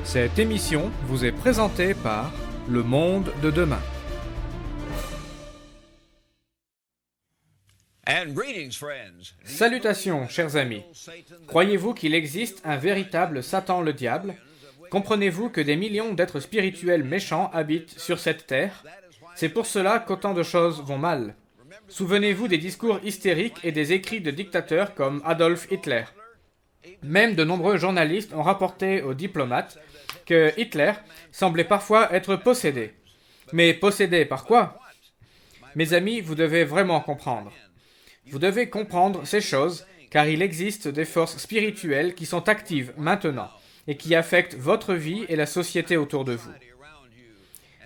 Cette émission vous est présentée par Le Monde de Demain. Salutations, chers amis. Croyez-vous qu'il existe un véritable Satan le diable? Comprenez-vous que des millions d'êtres spirituels méchants habitent sur cette terre? C'est pour cela qu'autant de choses vont mal. Souvenez-vous des discours hystériques et des écrits de dictateurs comme Adolf Hitler. Même de nombreux journalistes ont rapporté aux diplomates que Hitler semblait parfois être possédé. Mais possédé par quoi? Mes amis, vous devez vraiment comprendre. Vous devez comprendre ces choses, car il existe des forces spirituelles qui sont actives maintenant et qui affectent votre vie et la société autour de vous.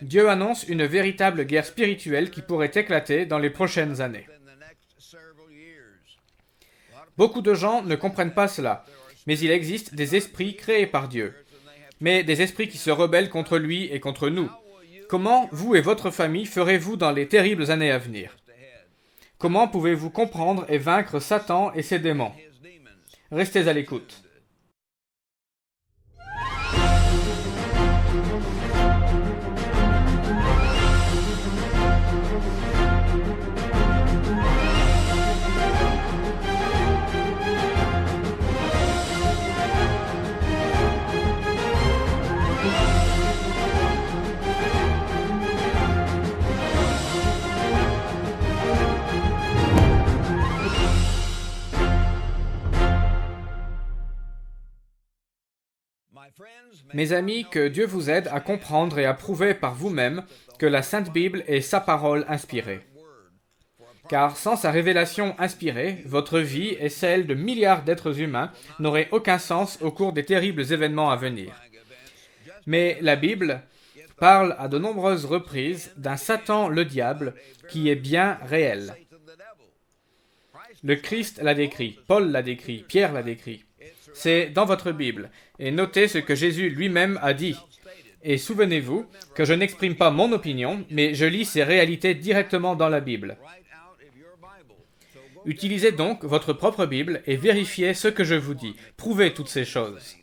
Dieu annonce une véritable guerre spirituelle qui pourrait éclater dans les prochaines années. Beaucoup de gens ne comprennent pas cela, mais il existe des esprits créés par Dieu, mais des esprits qui se rebellent contre lui et contre nous. Comment vous et votre famille ferez-vous dans les terribles années à venir? Comment pouvez-vous comprendre et vaincre Satan et ses démons? Restez à l'écoute. Mes amis, que Dieu vous aide à comprendre et à prouver par vous-même que la Sainte Bible est sa parole inspirée. Car sans sa révélation inspirée, votre vie et celle de milliards d'êtres humains n'auraient aucun sens au cours des terribles événements à venir. Mais la Bible parle à de nombreuses reprises d'un Satan le diable qui est bien réel. Le Christ l'a décrit, Paul l'a décrit, Pierre l'a décrit. C'est dans votre Bible. Et notez ce que Jésus lui-même a dit. Et souvenez-vous que je n'exprime pas mon opinion, mais je lis ces réalités directement dans la Bible. Utilisez donc votre propre Bible et vérifiez ce que je vous dis. Prouvez toutes ces choses.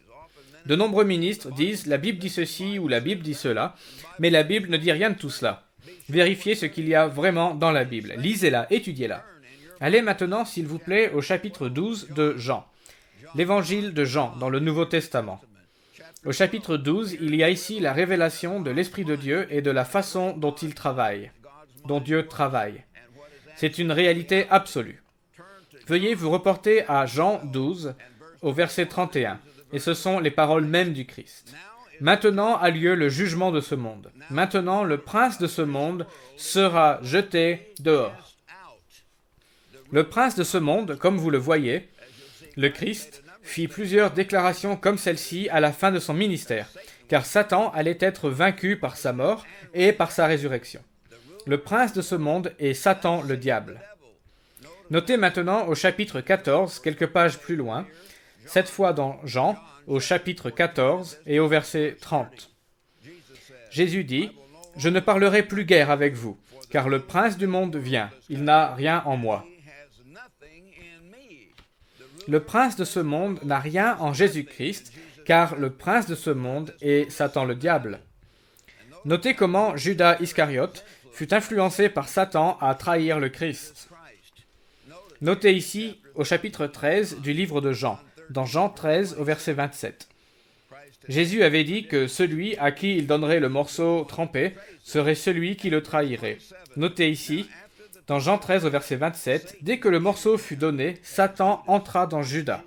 De nombreux ministres disent « la Bible dit ceci » ou « la Bible dit cela », mais la Bible ne dit rien de tout cela. Vérifiez ce qu'il y a vraiment dans la Bible. Lisez-la, étudiez-la. Allez maintenant, s'il vous plaît, au chapitre 12 de Jean. L'évangile de Jean dans le Nouveau Testament. Au chapitre 12, il y a ici la révélation de l'Esprit de Dieu et de la façon dont il travaille, dont Dieu travaille. C'est une réalité absolue. Veuillez vous reporter à Jean 12, au verset 31, et ce sont les paroles mêmes du Christ. Maintenant a lieu le jugement de ce monde. Maintenant, le prince de ce monde sera jeté dehors. Le prince de ce monde, comme vous le voyez, le Christ, fit plusieurs déclarations comme celle-ci à la fin de son ministère, car Satan allait être vaincu par sa mort et par sa résurrection. Le prince de ce monde est Satan le diable. Notez maintenant au chapitre 14, quelques pages plus loin, cette fois dans Jean, au chapitre 14 et au verset 30. Jésus dit « Je ne parlerai plus guère avec vous, car le prince du monde vient, il n'a rien en moi. » Le prince de ce monde n'a rien en Jésus-Christ, car le prince de ce monde est Satan le diable. Notez comment Judas Iscariote fut influencé par Satan à trahir le Christ. Notez ici au chapitre 13 du livre de Jean, dans Jean 13 au verset 27. Jésus avait dit que celui à qui il donnerait le morceau trempé serait celui qui le trahirait. Notez ici, dans Jean 13 au verset 27, dès que le morceau fut donné, Satan entra dans Judas.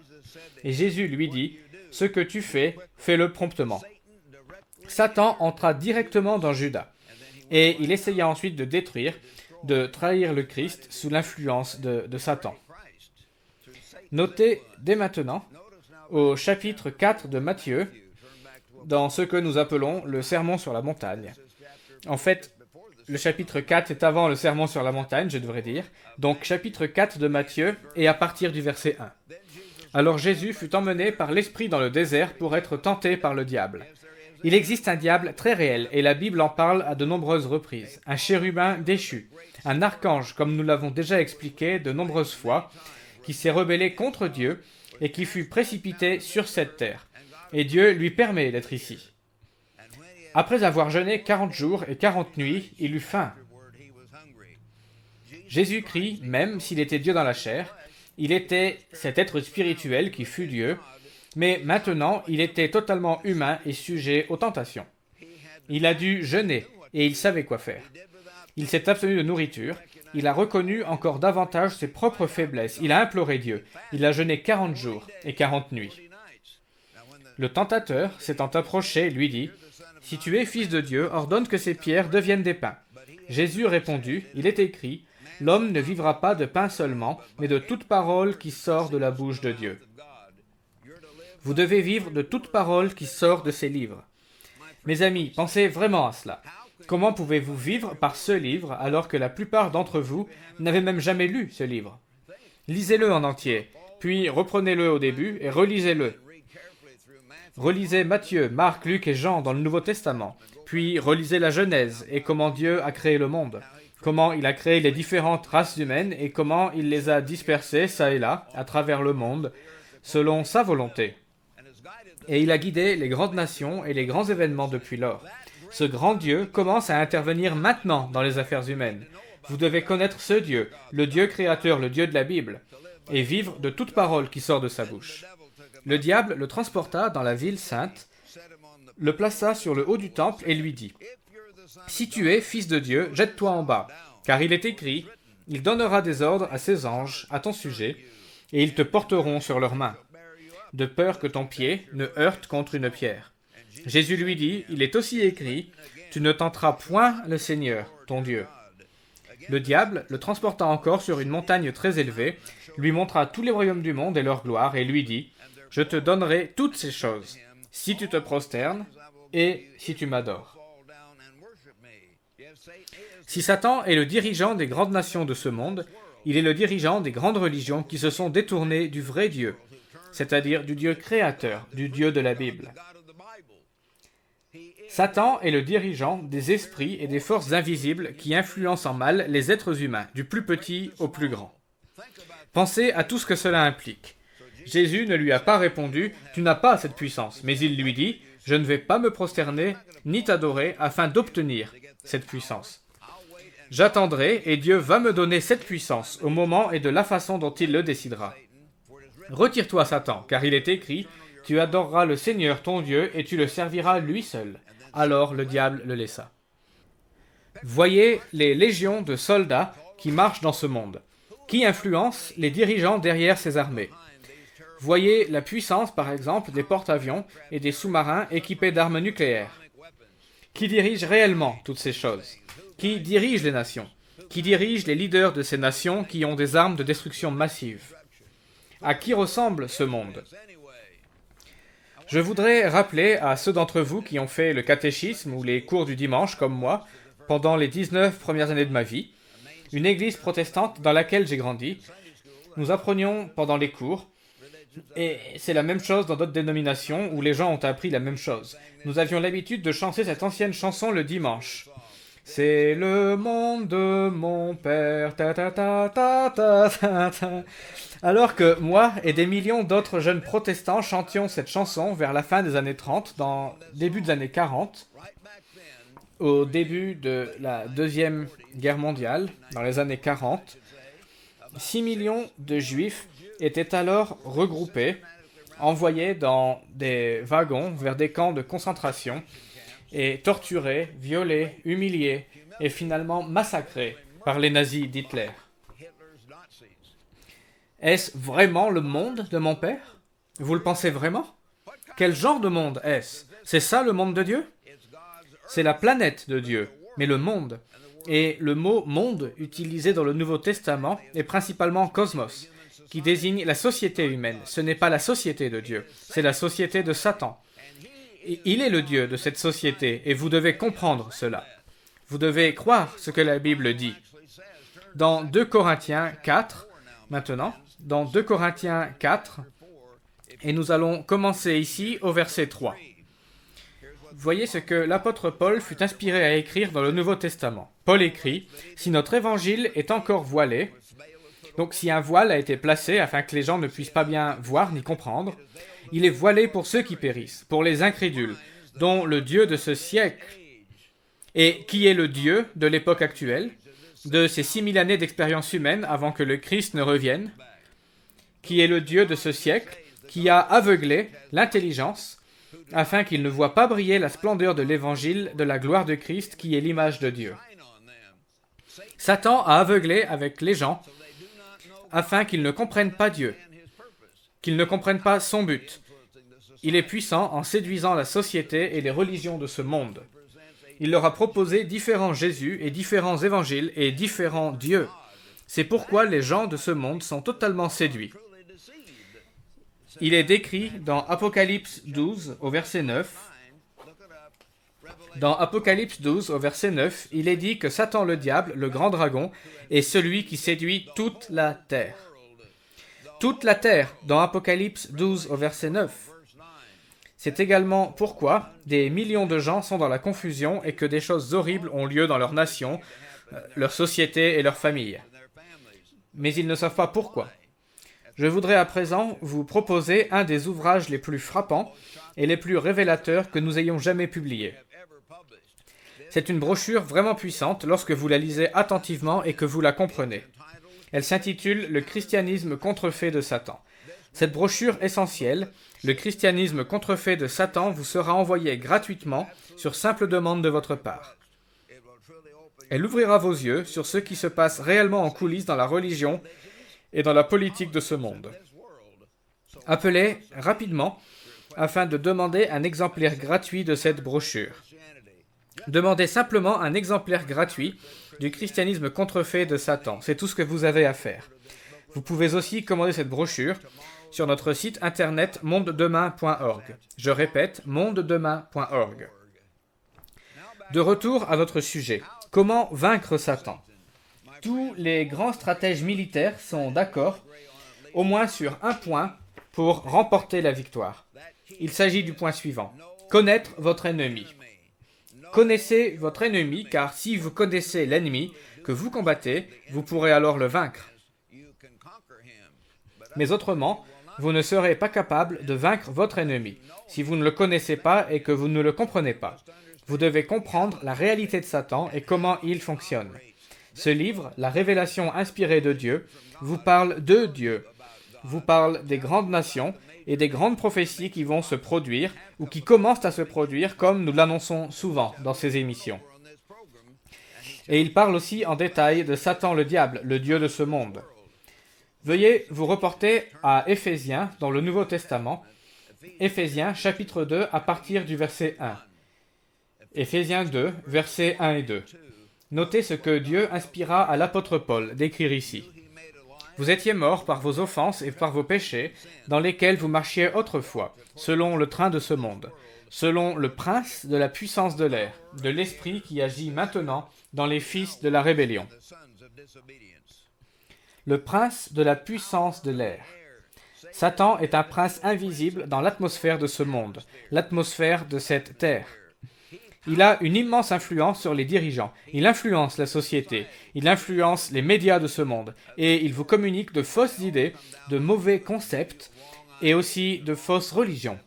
Et Jésus lui dit, « Ce que tu fais, fais-le promptement. » Satan entra directement dans Judas. Et il essaya ensuite de détruire, de trahir le Christ sous l'influence de Satan. Notez dès maintenant, au chapitre 4 de Matthieu, dans ce que nous appelons le Sermon sur la montagne. En fait, le chapitre 4 est avant le Sermon sur la montagne, je devrais dire. Donc, chapitre 4 de Matthieu, et à partir du verset 1. Alors Jésus fut emmené par l'Esprit dans le désert pour être tenté par le diable. Il existe un diable très réel, et la Bible en parle à de nombreuses reprises. Un chérubin déchu, un archange, comme nous l'avons déjà expliqué de nombreuses fois, qui s'est rebellé contre Dieu et qui fut précipité sur cette terre. Et Dieu lui permet d'être ici. Après avoir jeûné 40 jours et 40 nuits, il eut faim. Jésus-Christ, même s'il était Dieu dans la chair, il était cet être spirituel qui fut Dieu, mais maintenant il était totalement humain et sujet aux tentations. Il a dû jeûner et il savait quoi faire. Il s'est abstenu de nourriture, il a reconnu encore davantage ses propres faiblesses, il a imploré Dieu, il a jeûné 40 jours et 40 nuits. Le tentateur, s'étant approché, lui dit, « Si tu es fils de Dieu, ordonne que ces pierres deviennent des pains. » Jésus répondit, « Il est écrit, l'homme ne vivra pas de pain seulement, mais de toute parole qui sort de la bouche de Dieu. » Vous devez vivre de toute parole qui sort de ces livres. Mes amis, pensez vraiment à cela. Comment pouvez-vous vivre par ce livre alors que la plupart d'entre vous n'avaient même jamais lu ce livre? Lisez-le en entier, puis reprenez-le au début et relisez-le. Relisez Matthieu, Marc, Luc et Jean dans le Nouveau Testament, puis relisez la Genèse et comment Dieu a créé le monde, comment il a créé les différentes races humaines et comment il les a dispersées çà et là, à travers le monde, selon sa volonté. Et il a guidé les grandes nations et les grands événements depuis lors. Ce grand Dieu commence à intervenir maintenant dans les affaires humaines. Vous devez connaître ce Dieu, le Dieu créateur, le Dieu de la Bible, et vivre de toute parole qui sort de sa bouche. Le diable le transporta dans la ville sainte, le plaça sur le haut du temple et lui dit, « Si tu es fils de Dieu, jette-toi en bas, car il est écrit, il donnera des ordres à ses anges à ton sujet, et ils te porteront sur leurs mains, de peur que ton pied ne heurte contre une pierre. » Jésus lui dit, « Il est aussi écrit, tu ne tenteras point le Seigneur, ton Dieu. » Le diable le transporta encore sur une montagne très élevée, lui montra tous les royaumes du monde et leur gloire, et lui dit, « Je te donnerai toutes ces choses, si tu te prosternes et si tu m'adores. » Si Satan est le dirigeant des grandes nations de ce monde, il est le dirigeant des grandes religions qui se sont détournées du vrai Dieu, c'est-à-dire du Dieu créateur, du Dieu de la Bible. Satan est le dirigeant des esprits et des forces invisibles qui influencent en mal les êtres humains, du plus petit au plus grand. Pensez à tout ce que cela implique. Jésus ne lui a pas répondu « Tu n'as pas cette puissance », mais il lui dit « Je ne vais pas me prosterner ni t'adorer afin d'obtenir cette puissance. J'attendrai et Dieu va me donner cette puissance au moment et de la façon dont il le décidera. Retire-toi, Satan, car il est écrit « Tu adoreras le Seigneur ton Dieu et tu le serviras lui seul. » Alors le diable le laissa. Voyez les légions de soldats qui marchent dans ce monde. Qui influence les dirigeants derrière ces armées? Voyez la puissance, par exemple, des porte-avions et des sous-marins équipés d'armes nucléaires. Qui dirige réellement toutes ces choses? Qui dirige les nations? Qui dirige les leaders de ces nations qui ont des armes de destruction massive? À qui ressemble ce monde? Je voudrais rappeler à ceux d'entre vous qui ont fait le catéchisme ou les cours du dimanche, comme moi, pendant les 19 premières années de ma vie, une église protestante dans laquelle j'ai grandi, nous apprenions pendant les cours, et c'est la même chose dans d'autres dénominations où les gens ont appris la même chose. Nous avions l'habitude de chanter cette ancienne chanson le dimanche. C'est le monde de mon père, ta ta ta ta ta ta ta. Alors que moi et des millions d'autres jeunes protestants chantions cette chanson vers la fin des années 30, dans début des années 40, au début de la Deuxième Guerre mondiale, dans les années 40, 6 millions de Juifs étaient alors regroupés, envoyés dans des wagons vers des camps de concentration et torturés, violés, humiliés et finalement massacrés par les nazis d'Hitler. Est-ce vraiment le monde de mon père? Vous le pensez vraiment? Quel genre de monde est-ce? C'est ça le monde de Dieu? C'est la planète de Dieu, mais le monde. Et le mot « monde » utilisé dans le Nouveau Testament est principalement « cosmos », qui désigne la société humaine. Ce n'est pas la société de Dieu, c'est la société de Satan. Il est le Dieu de cette société, et vous devez comprendre cela. Vous devez croire ce que la Bible dit. Dans 2 Corinthiens 4, maintenant, dans 2 Corinthiens 4, et nous allons commencer ici au verset 3. Voyez ce que l'apôtre Paul fut inspiré à écrire dans le Nouveau Testament. Paul écrit « Si notre évangile est encore voilé », donc si un voile a été placé afin que les gens ne puissent pas bien voir ni comprendre, il est voilé pour ceux qui périssent, pour les incrédules, dont le Dieu de ce siècle, et qui est le Dieu de l'époque actuelle, de ces 6000 années d'expérience humaine avant que le Christ ne revienne, qui est le Dieu de ce siècle, qui a aveuglé l'intelligence, afin qu'il ne voit pas briller la splendeur de l'évangile de la gloire de Christ, qui est l'image de Dieu. Satan a aveuglé avec les gens, afin qu'ils ne comprennent pas Dieu, qu'ils ne comprennent pas son but. Il est puissant en séduisant la société et les religions de ce monde. Il leur a proposé différents Jésus et différents évangiles et différents dieux. C'est pourquoi les gens de ce monde sont totalement séduits. Il est décrit dans Apocalypse 12 au verset 9. Dans Apocalypse 12 au verset 9, il est dit que Satan le diable, le grand dragon, est celui qui séduit toute la terre. Toute la terre, dans Apocalypse 12 au verset 9. C'est également pourquoi des millions de gens sont dans la confusion et que des choses horribles ont lieu dans leur nation, leur société et leur famille. Mais ils ne savent pas pourquoi. Je voudrais à présent vous proposer un des ouvrages les plus frappants et les plus révélateurs que nous ayons jamais publiés. C'est une brochure vraiment puissante lorsque vous la lisez attentivement et que vous la comprenez. Elle s'intitule « Le christianisme contrefait de Satan ». Cette brochure essentielle, « Le christianisme contrefait de Satan » vous sera envoyée gratuitement sur simple demande de votre part. Elle ouvrira vos yeux sur ce qui se passe réellement en coulisses dans la religion et dans la politique de ce monde. Appelez rapidement afin de demander un exemplaire gratuit de cette brochure. Demandez simplement un exemplaire gratuit du christianisme contrefait de Satan. C'est tout ce que vous avez à faire. Vous pouvez aussi commander cette brochure sur notre site internet mondedemain.org. Je répète, mondedemain.org. De retour à notre sujet. Comment vaincre Satan? Tous les grands stratèges militaires sont d'accord, au moins sur un point, pour remporter la victoire. Il s'agit du point suivant. Connaître votre ennemi. Connaissez votre ennemi, car si vous connaissez l'ennemi que vous combattez, vous pourrez alors le vaincre. Mais autrement, vous ne serez pas capable de vaincre votre ennemi, si vous ne le connaissez pas et que vous ne le comprenez pas. Vous devez comprendre la réalité de Satan et comment il fonctionne. Ce livre, La révélation inspirée de Dieu, vous parle de Dieu, vous parle des grandes nations et des grandes prophéties qui vont se produire ou qui commencent à se produire comme nous l'annonçons souvent dans ces émissions. Et il parle aussi en détail de Satan le diable, le Dieu de ce monde. Veuillez vous reporter à Éphésiens dans le Nouveau Testament, Éphésiens chapitre 2 à partir du verset 1. Éphésiens 2, versets 1 et 2. Notez ce que Dieu inspira à l'apôtre Paul d'écrire ici. Vous étiez morts par vos offenses et par vos péchés, dans lesquels vous marchiez autrefois, selon le train de ce monde, selon le prince de la puissance de l'air, de l'esprit qui agit maintenant dans les fils de la rébellion. Le prince de la puissance de l'air. Satan est un prince invisible dans l'atmosphère de ce monde, l'atmosphère de cette terre. Il a une immense influence sur les dirigeants. Il influence la société. Il influence les médias de ce monde. Et il vous communique de fausses idées, de mauvais concepts et aussi de fausses religions.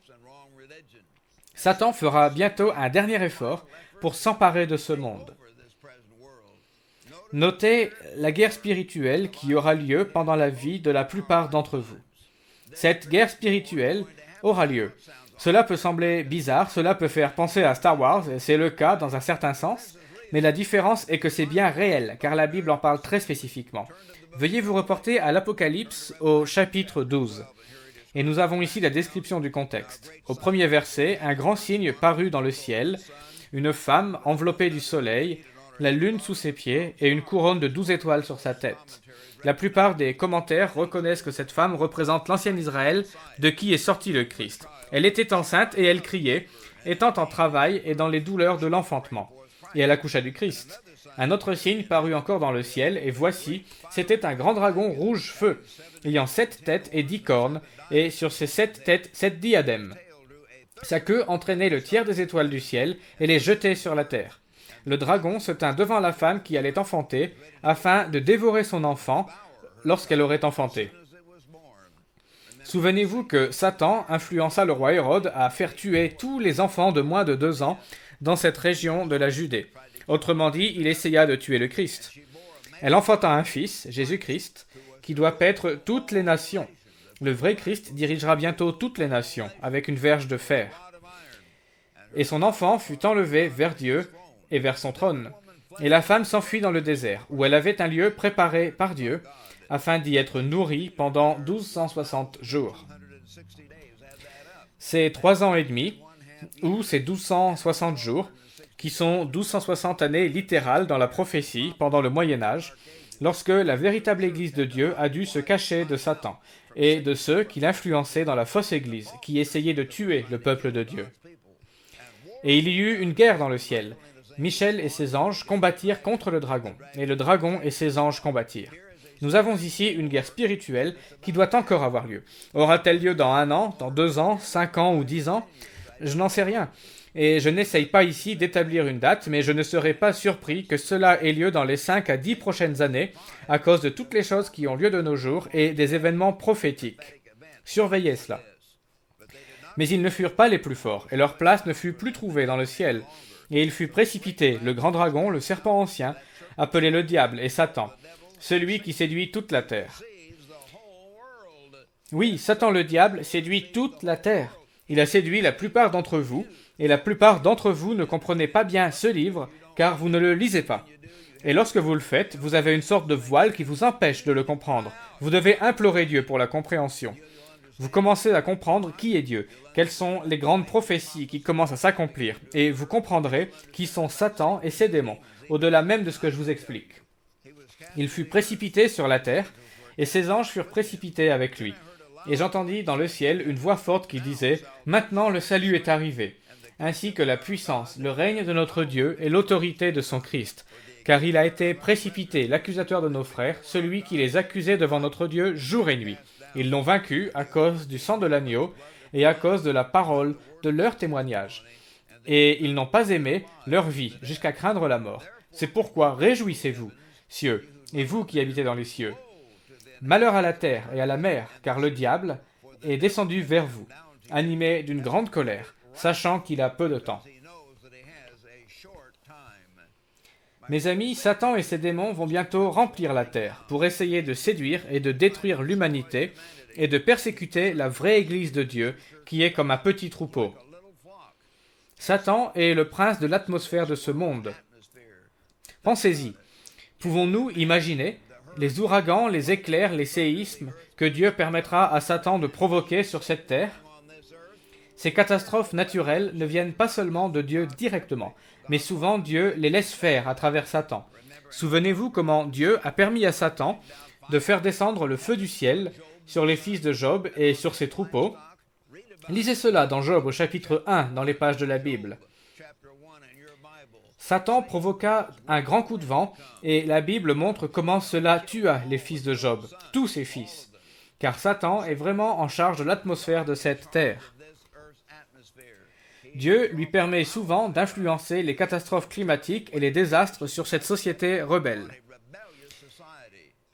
Satan fera bientôt un dernier effort pour s'emparer de ce monde. Notez la guerre spirituelle qui aura lieu pendant la vie de la plupart d'entre vous. Cette guerre spirituelle aura lieu. Cela peut sembler bizarre, cela peut faire penser à Star Wars, et c'est le cas dans un certain sens, mais la différence est que c'est bien réel, car la Bible en parle très spécifiquement. Veuillez vous reporter à l'Apocalypse au chapitre 12. Et nous avons ici la description du contexte. Au premier verset, un grand signe parut dans le ciel, une femme enveloppée du soleil, la lune sous ses pieds et une couronne de 12 étoiles sur sa tête. La plupart des commentaires reconnaissent que cette femme représente l'ancien Israël de qui est sorti le Christ. Elle était enceinte et elle criait, étant en travail et dans les douleurs de l'enfantement. Et elle accoucha du Christ. Un autre signe parut encore dans le ciel, et voici, c'était un grand dragon rouge feu, ayant 7 têtes et 10 cornes, et sur ces 7 têtes 7 diadèmes. Sa queue entraînait le tiers des étoiles du ciel et les jetait sur la terre. Le dragon se tint devant la femme qui allait enfanter, afin de dévorer son enfant lorsqu'elle aurait enfanté. Souvenez-vous que Satan influença le roi Hérode à faire tuer tous les enfants de moins de 2 ans dans cette région de la Judée. Autrement dit, il essaya de tuer le Christ. Elle enfanta un fils, Jésus-Christ, qui doit paître toutes les nations. Le vrai Christ dirigera bientôt toutes les nations avec une verge de fer. Et son enfant fut enlevé vers Dieu et vers son trône. Et la femme s'enfuit dans le désert, où elle avait un lieu préparé par Dieu, afin d'y être nourrie pendant 1260 jours. Ces 3 ans et demi, ou ces 1260 jours, qui sont 1260 années littérales dans la prophétie pendant le Moyen-Âge, lorsque la véritable Église de Dieu a dû se cacher de Satan et de ceux qui l'influençaient dans la fausse Église, qui essayaient de tuer le peuple de Dieu. Et il y eut une guerre dans le ciel. Michel et ses anges combattirent contre le dragon, et le dragon et ses anges combattirent. Nous avons ici une guerre spirituelle qui doit encore avoir lieu. Aura-t-elle lieu dans 1 an, dans 2 ans, 5 ans ou 10 ans? Je n'en sais rien. Et je n'essaye pas ici d'établir une date, mais je ne serais pas surpris que cela ait lieu dans les 5 à 10 prochaines années, à cause de toutes les choses qui ont lieu de nos jours et des événements prophétiques. Surveillez cela. Mais ils ne furent pas les plus forts, et leur place ne fut plus trouvée dans le ciel. Et il fut précipité, le grand dragon, le serpent ancien, appelé le diable et Satan, celui qui séduit toute la terre. Oui, Satan le diable séduit toute la terre. Il a séduit la plupart d'entre vous, et la plupart d'entre vous ne comprenez pas bien ce livre, car vous ne le lisez pas. Et lorsque vous le faites, vous avez une sorte de voile qui vous empêche de le comprendre. Vous devez implorer Dieu pour la compréhension. Vous commencez à comprendre qui est Dieu, quelles sont les grandes prophéties qui commencent à s'accomplir, et vous comprendrez qui sont Satan et ses démons, au-delà même de ce que je vous explique. Il fut précipité sur la terre, et ses anges furent précipités avec lui. Et j'entendis dans le ciel une voix forte qui disait « Maintenant le salut est arrivé, ainsi que la puissance, le règne de notre Dieu et l'autorité de son Christ. Car il a été précipité, l'accusateur de nos frères, celui qui les accusait devant notre Dieu jour et nuit. Ils l'ont vaincu à cause du sang de l'agneau et à cause de la parole de leur témoignage. Et ils n'ont pas aimé leur vie jusqu'à craindre la mort. C'est pourquoi réjouissez-vous, cieux, et vous qui habitez dans les cieux. Malheur à la terre et à la mer, car le diable est descendu vers vous, animé d'une grande colère, sachant qu'il a peu de temps. Mes amis, Satan et ses démons vont bientôt remplir la terre pour essayer de séduire et de détruire l'humanité et de persécuter la vraie Église de Dieu qui est comme un petit troupeau. Satan est le prince de l'atmosphère de ce monde. Pensez-y. Pouvons-nous imaginer les ouragans, les éclairs, les séismes que Dieu permettra à Satan de provoquer sur cette terre? Ces catastrophes naturelles ne viennent pas seulement de Dieu directement, mais souvent Dieu les laisse faire à travers Satan. Souvenez-vous comment Dieu a permis à Satan de faire descendre le feu du ciel sur les fils de Job et sur ses troupeaux. Lisez cela dans Job au chapitre 1 dans les pages de la Bible. Satan provoqua un grand coup de vent et la Bible montre comment cela tua les fils de Job, tous ses fils, car Satan est vraiment en charge de l'atmosphère de cette terre. Dieu lui permet souvent d'influencer les catastrophes climatiques et les désastres sur cette société rebelle.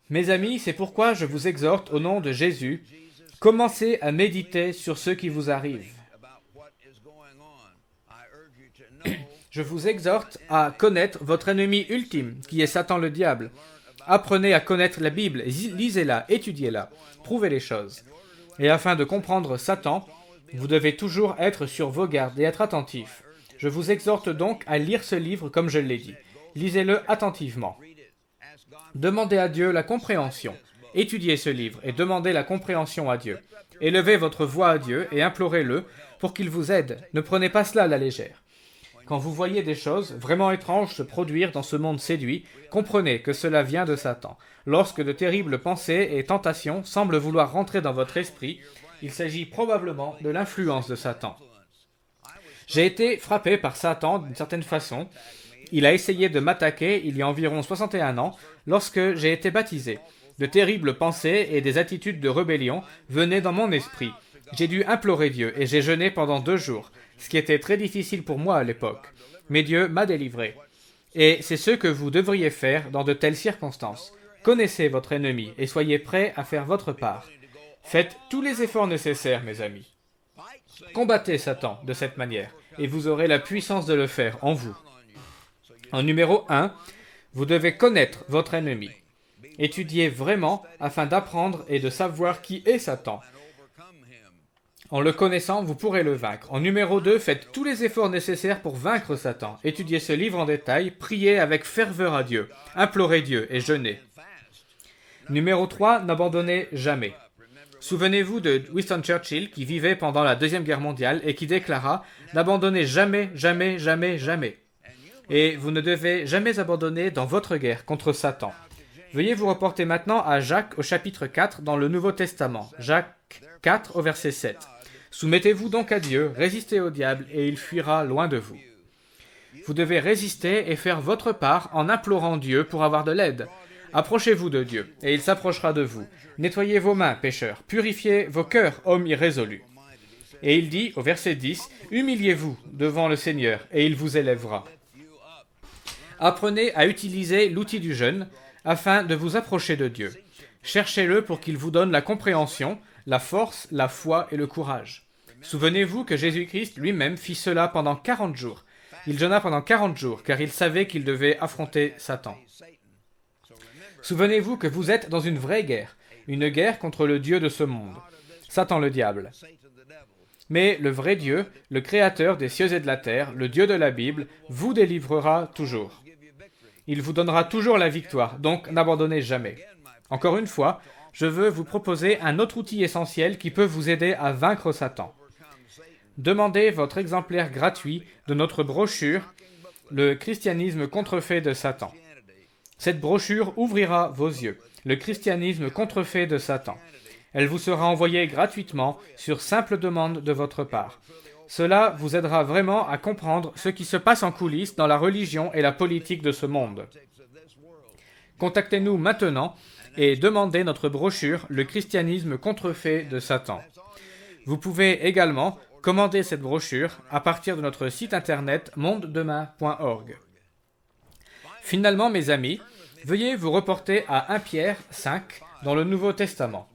Mes amis, c'est pourquoi je vous exhorte au nom de Jésus, commencez à méditer sur ce qui vous arrive. Je vous exhorte à connaître votre ennemi ultime, qui est Satan le diable. Apprenez à connaître la Bible, lisez-la, étudiez-la, prouvez les choses. Et afin de comprendre Satan, vous devez toujours être sur vos gardes et être attentif. Je vous exhorte donc à lire ce livre comme je l'ai dit. Lisez-le attentivement. Demandez à Dieu la compréhension. Étudiez ce livre et demandez la compréhension à Dieu. Élevez votre voix à Dieu et implorez-le pour qu'il vous aide. Ne prenez pas cela à la légère. Quand vous voyez des choses vraiment étranges se produire dans ce monde séduit, comprenez que cela vient de Satan. Lorsque de terribles pensées et tentations semblent vouloir rentrer dans votre esprit, il s'agit probablement de l'influence de Satan. J'ai été frappé par Satan d'une certaine façon. Il a essayé de m'attaquer il y a environ 61 ans lorsque j'ai été baptisé. De terribles pensées et des attitudes de rébellion venaient dans mon esprit. J'ai dû implorer Dieu et j'ai jeûné pendant 2 jours, ce qui était très difficile pour moi à l'époque. Mais Dieu m'a délivré. Et c'est ce que vous devriez faire dans de telles circonstances. Connaissez votre ennemi et soyez prêts à faire votre part. Faites tous les efforts nécessaires, mes amis. Combattez Satan de cette manière, et vous aurez la puissance de le faire en vous. En numéro 1, vous devez connaître votre ennemi. Étudiez vraiment afin d'apprendre et de savoir qui est Satan. En le connaissant, vous pourrez le vaincre. En numéro 2, faites tous les efforts nécessaires pour vaincre Satan. Étudiez ce livre en détail, priez avec ferveur à Dieu, implorez Dieu et jeûnez. Numéro 3, n'abandonnez jamais. Souvenez-vous de Winston Churchill qui vivait pendant la Deuxième Guerre mondiale et qui déclara « N'abandonnez jamais, jamais, jamais, jamais ». Et vous ne devez jamais abandonner dans votre guerre contre Satan. Veuillez vous reporter maintenant à Jacques au chapitre 4 dans le Nouveau Testament. Jacques 4 au verset 7. Soumettez-vous donc à Dieu, résistez au diable et il fuira loin de vous. Vous devez résister et faire votre part en implorant Dieu pour avoir de l'aide. Approchez-vous de Dieu et il s'approchera de vous. Nettoyez vos mains, pécheurs, purifiez vos cœurs, hommes irrésolus. Et il dit au verset 10, « Humiliez-vous devant le Seigneur et il vous élèvera. » Apprenez à utiliser l'outil du jeûne afin de vous approcher de Dieu. Cherchez-le pour qu'il vous donne la compréhension, la force, la foi et le courage. Souvenez-vous que Jésus-Christ lui-même fit cela pendant 40 jours. Il jeûna pendant 40 jours car il savait qu'il devait affronter Satan. Souvenez-vous que vous êtes dans une vraie guerre, une guerre contre le Dieu de ce monde, Satan le diable. Mais le vrai Dieu, le Créateur des cieux et de la terre, le Dieu de la Bible, vous délivrera toujours. Il vous donnera toujours la victoire, donc n'abandonnez jamais. Encore une fois, je veux vous proposer un autre outil essentiel qui peut vous aider à vaincre Satan. Demandez votre exemplaire gratuit de notre brochure « Le christianisme contrefait de Satan ». Cette brochure ouvrira vos yeux. Le christianisme contrefait de Satan. Elle vous sera envoyée gratuitement sur simple demande de votre part. Cela vous aidera vraiment à comprendre ce qui se passe en coulisses dans la religion et la politique de ce monde. Contactez-nous maintenant et demandez notre brochure « Le christianisme contrefait de Satan ». Vous pouvez également commander cette brochure à partir de notre site internet mondedemain.org. Finalement, mes amis, veuillez vous reporter à 1 Pierre 5 dans le Nouveau Testament.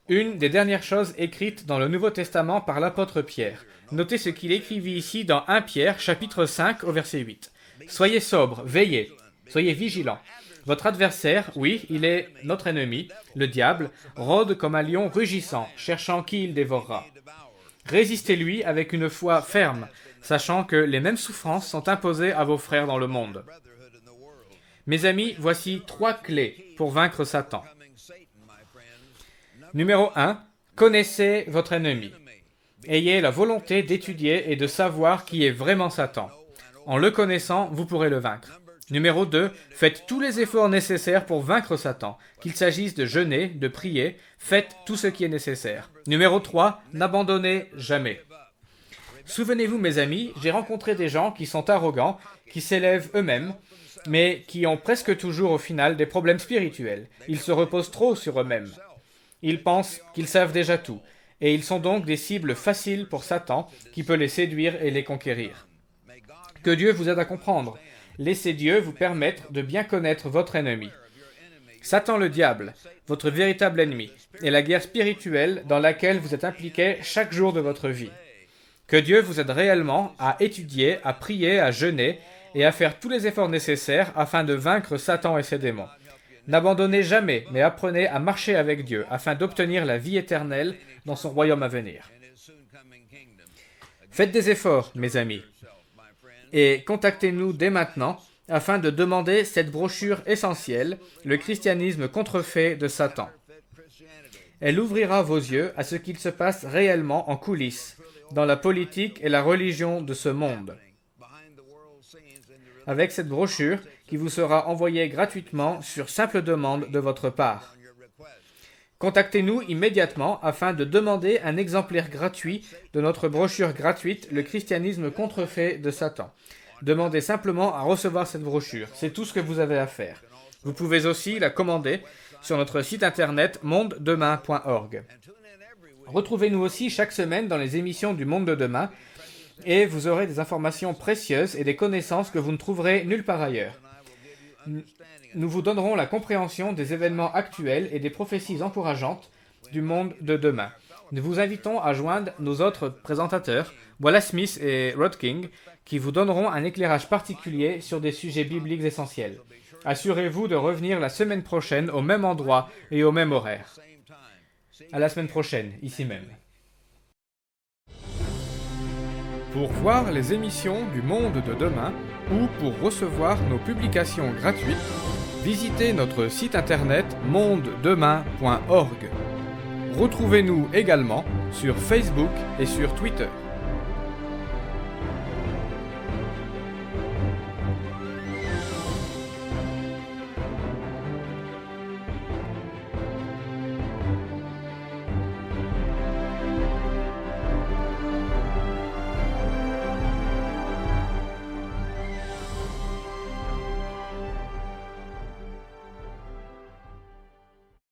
Une des dernières choses écrites dans le Nouveau Testament par l'apôtre Pierre. Notez ce qu'il écrivit ici dans 1 Pierre, chapitre 5, au verset 8. « Soyez sobres, veillez, soyez vigilants. Votre adversaire, oui, il est notre ennemi, le diable, rôde comme un lion rugissant, cherchant qui il dévorera. Résistez-lui avec une foi ferme, sachant que les mêmes souffrances sont imposées à vos frères dans le monde. » Mes amis, voici 3 clés pour vaincre Satan. Numéro 1. Connaissez votre ennemi. Ayez la volonté d'étudier et de savoir qui est vraiment Satan. En le connaissant, vous pourrez le vaincre. Numéro 2. Faites tous les efforts nécessaires pour vaincre Satan. Qu'il s'agisse de jeûner, de prier, faites tout ce qui est nécessaire. Numéro 3. N'abandonnez jamais. Souvenez-vous, mes amis, j'ai rencontré des gens qui sont arrogants, qui s'élèvent eux-mêmes, mais qui ont presque toujours au final des problèmes spirituels. Ils se reposent trop sur eux-mêmes. Ils pensent qu'ils savent déjà tout, et ils sont donc des cibles faciles pour Satan qui peut les séduire et les conquérir. Que Dieu vous aide à comprendre. Laissez Dieu vous permettre de bien connaître votre ennemi. Satan le diable, votre véritable ennemi, est la guerre spirituelle dans laquelle vous êtes impliqué chaque jour de votre vie. Que Dieu vous aide réellement à étudier, à prier, à jeûner et à faire tous les efforts nécessaires afin de vaincre Satan et ses démons. N'abandonnez jamais, mais apprenez à marcher avec Dieu afin d'obtenir la vie éternelle dans son royaume à venir. Faites des efforts, mes amis, et contactez-nous dès maintenant afin de demander cette brochure essentielle, Le christianisme contrefait de Satan. Elle ouvrira vos yeux à ce qu'il se passe réellement en coulisses, dans la politique et la religion de ce monde. Avec cette brochure qui vous sera envoyée gratuitement sur simple demande de votre part. Contactez-nous immédiatement afin de demander un exemplaire gratuit de notre brochure gratuite « Le christianisme contrefait de Satan ». Demandez simplement à recevoir cette brochure, c'est tout ce que vous avez à faire. Vous pouvez aussi la commander sur notre site internet mondedemain.org. Retrouvez-nous aussi chaque semaine dans les émissions du Monde de Demain et vous aurez des informations précieuses et des connaissances que vous ne trouverez nulle part ailleurs. Nous vous donnerons la compréhension des événements actuels et des prophéties encourageantes du monde de demain. Nous vous invitons à joindre nos autres présentateurs, Wallace Smith et Rod King, qui vous donneront un éclairage particulier sur des sujets bibliques essentiels. Assurez-vous de revenir la semaine prochaine au même endroit et au même horaire. À la semaine prochaine, ici même. Pour voir les émissions du Monde de demain ou pour recevoir nos publications gratuites, visitez notre site internet mondedemain.org. Retrouvez-nous également sur Facebook et sur Twitter.